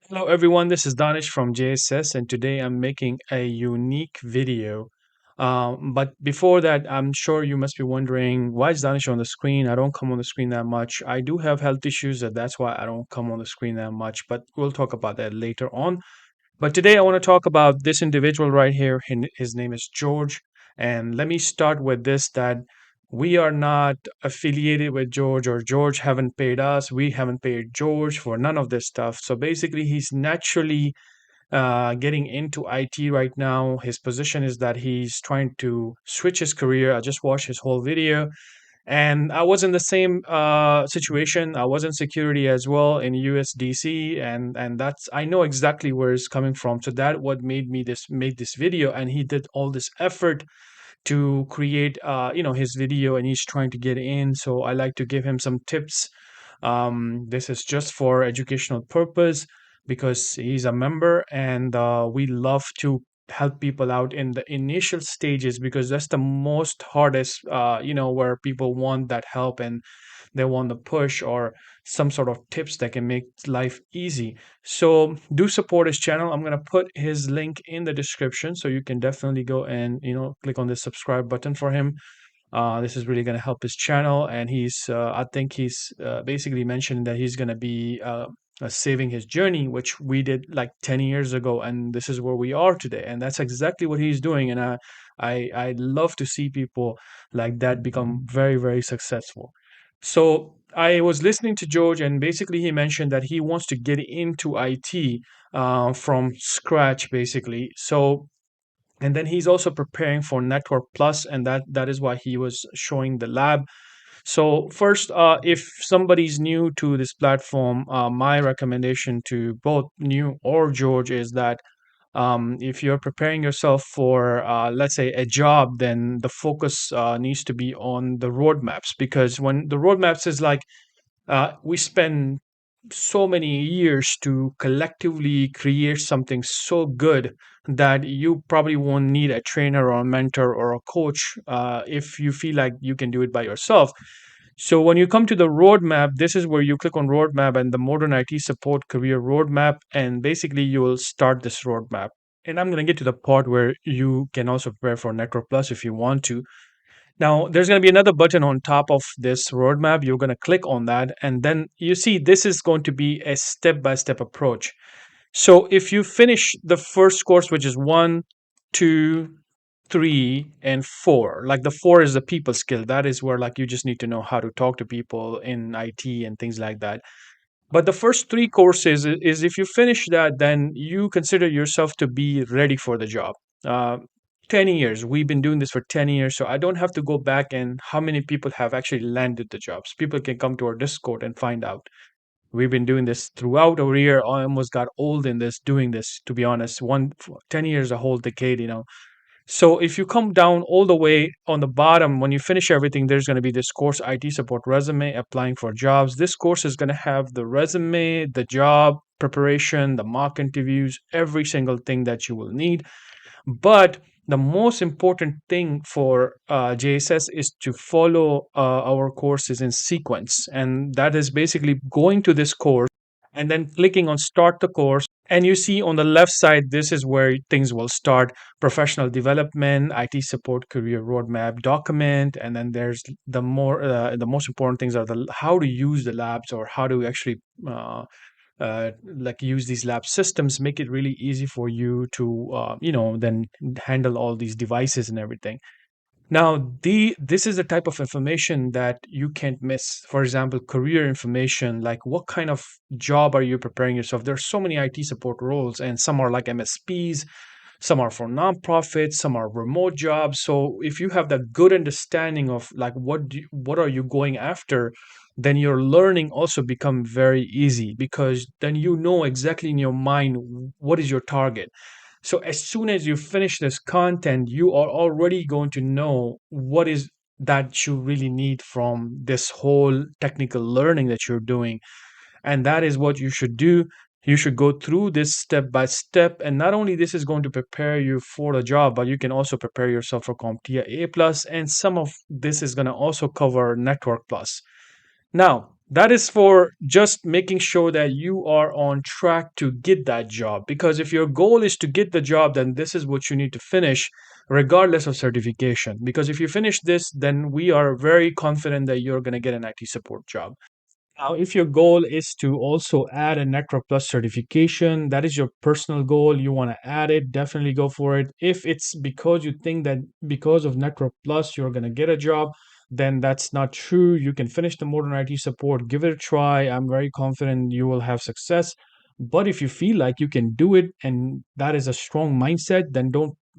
Hello everyone, this is Danish from JSS, and today I'm making a unique video. But before that, I'm sure you must be wondering, why is Danish on the screen? I don't come on the screen that much. I do have health issues, and that's why I don't come on the screen that much, but we'll talk about that later on. But today I want to talk about this individual right here. His name is George. And let me start with this, that we are not affiliated with George, or George haven't paid us. We haven't paid George for none of this stuff. So basically, he's naturally getting into IT right now. His position is that he's trying to switch his career. I just watched his whole video, and I was in the same situation. I was in security as well in USDC, and that's, I know exactly where it's coming from. So that what made this video, and he did all this effort to create his video, and he's trying to get in. So I like to give him some tips. This is just for educational purpose because he's a member, and we love to help people out in the initial stages, because that's the most hardest, where people want that help, and they want the push or some sort of tips that can make life easy. So do support his channel. I'm going to put his link in the description, so you can definitely go and click on the subscribe button for him. This is really going to help his channel, and I think he's basically mentioned that he's going to be saving his journey, which we did like 10 years ago, and this is where we are today, and that's exactly what he's doing. And I love to see people like that become very, very successful. So I was listening to George, and basically he mentioned that he wants to get into IT from scratch, basically. So, and then he's also preparing for Network Plus, and that is why he was showing the lab. So first, if somebody's new to this platform, my recommendation to both new or George is that if you're preparing yourself for, let's say, a job, then the focus needs to be on the roadmaps, because when the roadmaps is like, we spend so many years to collectively create something so good that you probably won't need a trainer or a mentor or a coach if you feel like you can do it by yourself. So when you come to the roadmap, this is where you click on roadmap and the modern IT support career roadmap, and basically you will start this roadmap. And I'm going to get to the part where you can also prepare for Network Plus if you want to. Now, there's going to be another button on top of this roadmap. You're going to click on that, and then you see this is going to be a step-by-step approach. So if you finish the first course, which is 1, 2, 3, and 4, like the 4 is the people skill. That is where like you just need to know how to talk to people in IT and things like that. But the first 3 courses is if you finish that, then you consider yourself to be ready for the job. Uh, 10 years. We've been doing this for 10 years. So I don't have to go back and how many people have actually landed the jobs. People can come to our Discord and find out. We've been doing this throughout our year. I almost got old in this, doing this, to be honest. 10 years, a whole decade. So if you come down all the way on the bottom, when you finish everything, there's going to be this course, IT support resume, applying for jobs. This course is going to have the resume, the job preparation, the mock interviews, every single thing that you will need. But the most important thing for JSS is to follow our courses in sequence. And that is basically going to this course and then clicking on start the course. And you see on the left side, this is where things will start: professional development, IT support career roadmap document. And then there's the most important things are the how to use the labs, or how to actually like use these lab systems, make it really easy for you to then handle all these devices and everything. Now, this is the type of information that you can't miss. For example, career information, like what kind of job are you preparing yourself? There's so many IT support roles, and some are like MSPs, some are for nonprofits, some are remote jobs. So if you have that good understanding of like what are you going after, then your learning also become very easy, because then you know exactly in your mind what is your target. So as soon as you finish this content, you are already going to know what is that you really need from this whole technical learning that you're doing. And that is what you should do. You should go through this step by step. And not only this is going to prepare you for the job, but you can also prepare yourself for CompTIA A+, and some of this is going to also cover Network Plus. Now, That is for just making sure that you are on track to get that job. Because if your goal is to get the job, then this is what you need to finish, regardless of certification. Because if you finish this, then we are very confident that you're going to get an IT support job. Now, if your goal is to also add a Network Plus certification, that is your personal goal, you want to add it, definitely go for it. If it's because you think that because of Network Plus you're going to get a job, then that's not true. You can finish the modern IT support, give it a try. I'm very confident you will have success. But if you feel like you can do it and that is a strong mindset, then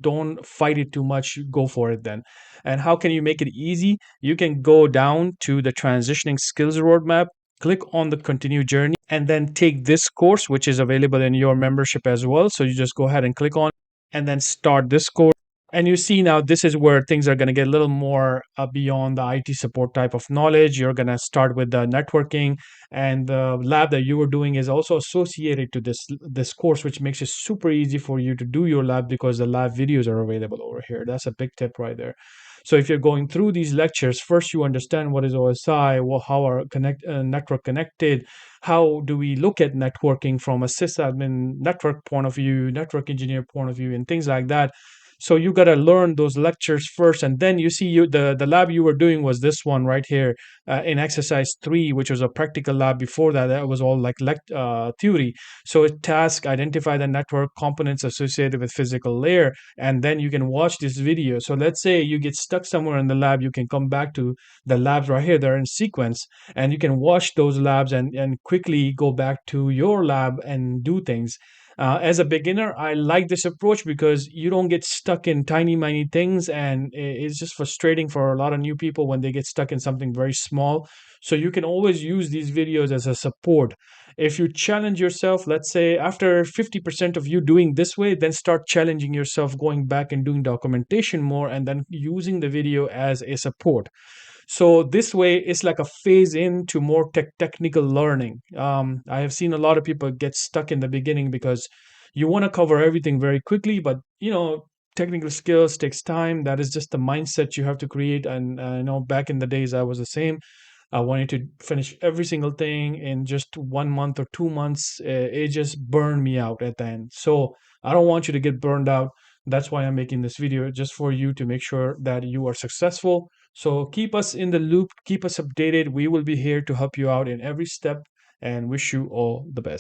don't fight it too much. Go for it then. And how can you make it easy? You can go down to the transitioning skills roadmap, click on the continue journey, and then take this course, which is available in your membership as well. So you just go ahead and click on and then start this course. And you see now this is where things are going to get a little more beyond the IT support type of knowledge. You're going to start with the networking, and the lab that you were doing is also associated to this course, which makes it super easy for you to do your lab because the lab videos are available over here. That's a big tip right there. So if you're going through these lectures, first you understand what is OSI, how are network connected, how do we look at networking from a sysadmin network point of view, network engineer point of view, and things like that. So you got to learn those lectures first, and then you see the lab you were doing was this one right here in exercise 3, which was a practical lab. Before that, that was all like theory. So it task identify the network components associated with physical layer, and then you can watch this video. So let's say you get stuck somewhere in the lab, you can come back to the labs right here. They're in sequence, and you can watch those labs and quickly go back to your lab and do things. As a beginner, I like this approach because you don't get stuck in tiny, tiny things, and it's just frustrating for a lot of new people when they get stuck in something very small. So you can always use these videos as a support. If you challenge yourself, let's say after 50% of you doing this way, then start challenging yourself, going back and doing documentation more, and then using the video as a support. So this way, it's like a phase into more technical learning. I have seen a lot of people get stuck in the beginning because you want to cover everything very quickly, but technical skills takes time. That is just the mindset you have to create. And back in the days, I was the same. I wanted to finish every single thing in just 1 month or 2 months. It just burned me out at the end. So I don't want you to get burned out. That's why I'm making this video, just for you to make sure that you are successful. So keep us in the loop, keep us updated. We will be here to help you out in every step and wish you all the best.